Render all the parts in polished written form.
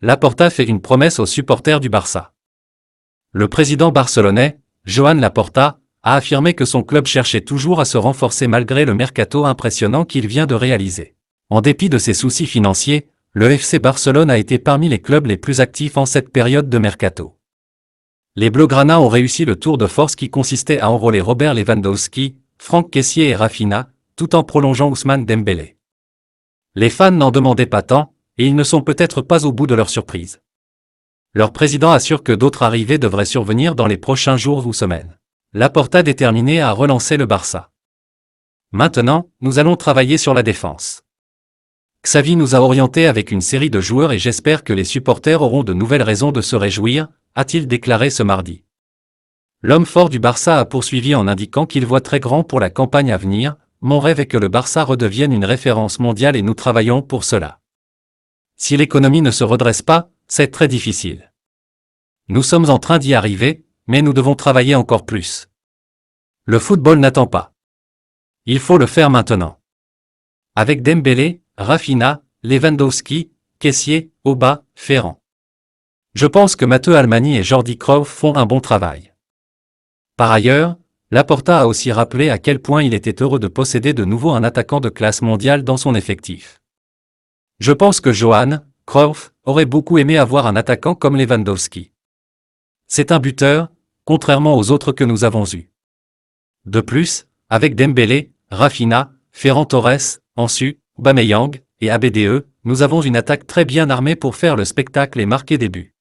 Laporta fait une promesse aux supporters du Barça. Le président barcelonais, Joan Laporta, a affirmé que son club cherchait toujours à se renforcer malgré le mercato impressionnant qu'il vient de réaliser. En dépit de ses soucis financiers, le FC Barcelone a été parmi les clubs les plus actifs en cette période de mercato. Les Blaugrana ont réussi le tour de force qui consistait à enrôler Robert Lewandowski, Franck Kessié et Rafinha, tout en prolongeant Ousmane Dembélé. Les fans n'en demandaient pas tant, et ils ne sont peut-être pas au bout de leur surprise. Leur président assure que d'autres arrivées devraient survenir dans les prochains jours ou semaines. Laporta déterminé à relancer le Barça. Maintenant, nous allons travailler sur la défense. Xavi nous a orientés avec une série de joueurs et j'espère que les supporters auront de nouvelles raisons de se réjouir, a-t-il déclaré ce mardi. L'homme fort du Barça a poursuivi en indiquant qu'il voit très grand pour la campagne à venir. Mon rêve est que le Barça redevienne une référence mondiale et nous travaillons pour cela. Si l'économie ne se redresse pas, c'est très difficile. Nous sommes en train d'y arriver, mais nous devons travailler encore plus. Le football n'attend pas. Il faut le faire maintenant. Avec Dembélé, Rafinha, Lewandowski, Kessié, Auba, Ferran. Je pense que Matteo Almani et Jordi Cruyff font un bon travail. Par ailleurs, Laporta a aussi rappelé à quel point il était heureux de posséder de nouveau un attaquant de classe mondiale dans son effectif. Je pense que Johan Cruyff aurait beaucoup aimé avoir un attaquant comme Lewandowski. C'est un buteur, contrairement aux autres que nous avons eus. De plus, avec Dembélé, Rafinha, Ferran Torres, Ansu, Aubameyang et ABDE, nous avons une attaque très bien armée pour faire le spectacle et marquer des buts.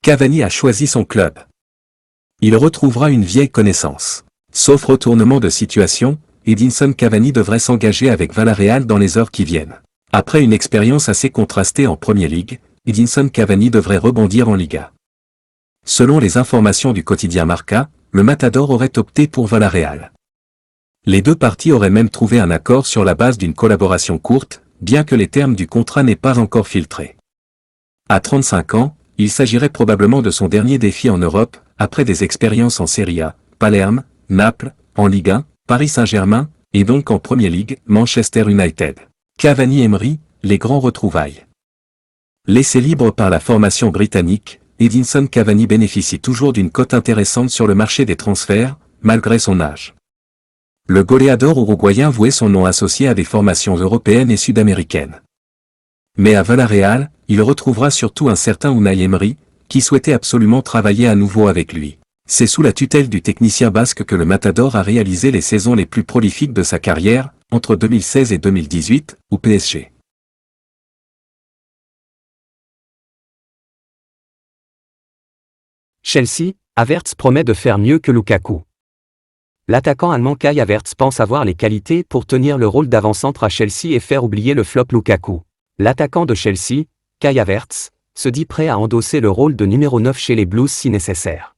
Cavani a choisi son club. Il retrouvera une vieille connaissance. Sauf retournement de situation, Edinson Cavani devrait s'engager avec Villarreal dans les heures qui viennent. Après une expérience assez contrastée en Premier League, Edinson Cavani devrait rebondir en Liga. Selon les informations du quotidien Marca, le Matador aurait opté pour Villarreal. Les deux parties auraient même trouvé un accord sur la base d'une collaboration courte, bien que les termes du contrat n'aient pas encore filtré. À 35 ans, il s'agirait probablement de son dernier défi en Europe, après des expériences en Serie A, Palerme, Naples, en Ligue 1, Paris Saint-Germain, et donc en Premier League, Manchester United. Cavani Emery, les grands retrouvailles. Laissé libre par la formation britannique, Edinson Cavani bénéficie toujours d'une cote intéressante sur le marché des transferts, malgré son âge. Le goléador uruguayen vouait son nom associé à des formations européennes et sud-américaines. Mais à Villarreal, il retrouvera surtout un certain Unai Emery, qui souhaitait absolument travailler à nouveau avec lui. C'est sous la tutelle du technicien basque que le Matador a réalisé les saisons les plus prolifiques de sa carrière, entre 2016 et 2018, au PSG. Chelsea, Havertz promet de faire mieux que Lukaku. L'attaquant allemand Kai Havertz pense avoir les qualités pour tenir le rôle d'avant-centre à Chelsea et faire oublier le flop Lukaku. L'attaquant de Chelsea, Kai Havertz, se dit prêt à endosser le rôle de numéro 9 chez les Blues si nécessaire.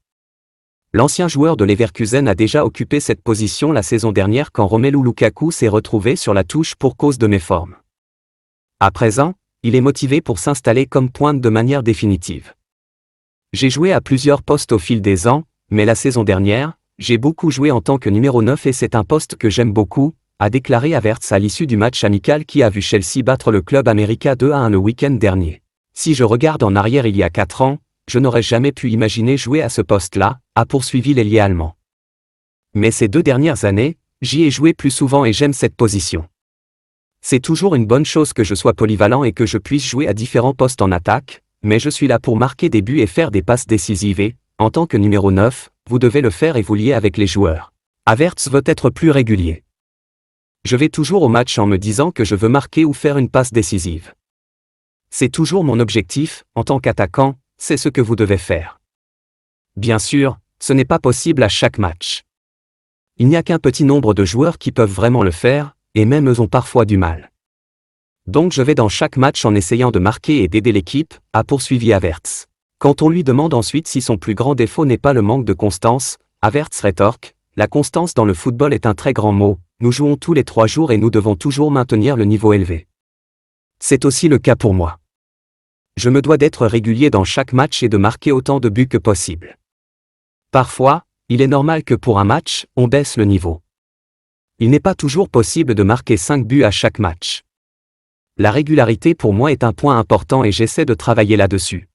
L'ancien joueur de Leverkusen a déjà occupé cette position la saison dernière quand Romelu Lukaku s'est retrouvé sur la touche pour cause de méforme. À présent, il est motivé pour s'installer comme pointe de manière définitive. J'ai joué à plusieurs postes au fil des ans, mais la saison dernière, j'ai beaucoup joué en tant que numéro 9 et c'est un poste que j'aime beaucoup, a déclaré Havertz à l'issue du match amical qui a vu Chelsea battre le club América 2-1 le week-end dernier. Si je regarde en arrière il y a 4 ans, je n'aurais jamais pu imaginer jouer à ce poste-là, a poursuivi l'ailier allemand. Mais ces 2 dernières années, j'y ai joué plus souvent et j'aime cette position. C'est toujours une bonne chose que je sois polyvalent et que je puisse jouer à différents postes en attaque, mais je suis là pour marquer des buts et faire des passes décisives et, en tant que numéro 9, vous devez le faire et vous lier avec les joueurs. Havertz veut être plus régulier. Je vais toujours au match en me disant que je veux marquer ou faire une passe décisive. C'est toujours mon objectif, en tant qu'attaquant, c'est ce que vous devez faire. Bien sûr, ce n'est pas possible à chaque match. Il n'y a qu'un petit nombre de joueurs qui peuvent vraiment le faire, et même eux ont parfois du mal. Donc je vais dans chaque match en essayant de marquer et d'aider l'équipe, a poursuivi Havertz. Quand on lui demande ensuite si son plus grand défaut n'est pas le manque de constance, Havertz rétorque, la constance dans le football est un très grand mot, nous jouons tous les 3 jours et nous devons toujours maintenir le niveau élevé. C'est aussi le cas pour moi. Je me dois d'être régulier dans chaque match et de marquer autant de buts que possible. Parfois, il est normal que pour un match, on baisse le niveau. Il n'est pas toujours possible de marquer 5 buts à chaque match. La régularité pour moi est un point important et j'essaie de travailler là-dessus.